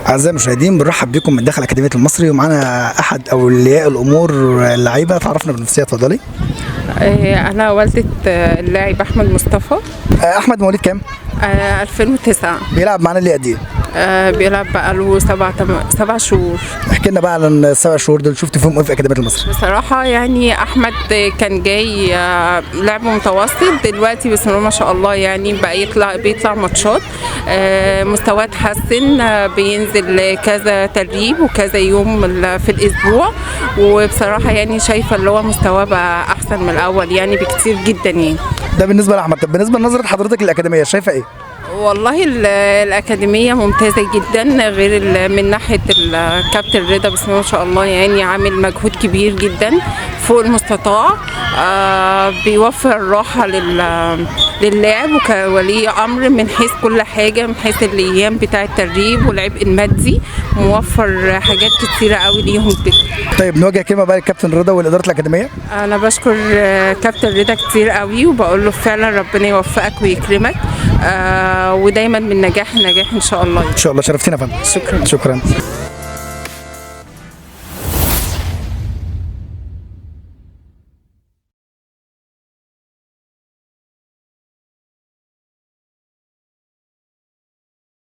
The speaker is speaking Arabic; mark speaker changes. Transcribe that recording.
Speaker 1: أعزائي المشاهدين، بنرحب بكم من داخل أكاديمية المصري، ومعانا أحد أولياء الأمور اللعيبة. تعرفنا بنفسها، اتفضلي.
Speaker 2: أنا والدة اللاعب أحمد مصطفى.
Speaker 1: أحمد مواليد كام؟
Speaker 2: 2009.
Speaker 1: بيلعب معانا ليه قد إيه؟
Speaker 2: بيلعب بقاله 7 شهور.
Speaker 1: احكي لنا بقى عن ال7 شهور دول، شفت فيهم إيه في أكاديمية المصري؟
Speaker 2: بصراحة يعني أحمد كان جاي لعب متوسط، دلوقتي بسم الله ما شاء الله يعني بقى بيطلع ماتشات، مستواه اتحسن، بينزل كذا تدريب وكذا يوم في الأسبوع، وبصراحة يعني شايفة اللي هو مستواه بقى أحسن من الأول يعني بكتير جدا يعني.
Speaker 1: ده بالنسبة لأحمد. طب بالنسبة لنظرة حضرتك للأكاديمية شايفة إيه؟
Speaker 2: والله الأكاديمية ممتازة جدا، غير من ناحية الكابتن رضا بسم الله ما شاء الله يعني عامل مجهود كبير جدا فوق المستطاع. بيوفر الراحة للاعب وكولي أمر من حيث كل حاجة، من حيث الأيام بتاع التدريب والعبء المادي، موفر حاجات كتيرة قوي ليهم.
Speaker 1: طيب نوجه كلمة بقى للكابتن رضا والإدارة الأكاديمية.
Speaker 2: أنا بشكر كابتن رضا كتير قوي، وبقول له فعلا ربنا يوفقك ويكرمك، ودايما من نجاح لنجاح ان شاء الله.
Speaker 1: ان شاء الله. شرفتينا يا فندم.
Speaker 2: شكرا.
Speaker 1: شكرا.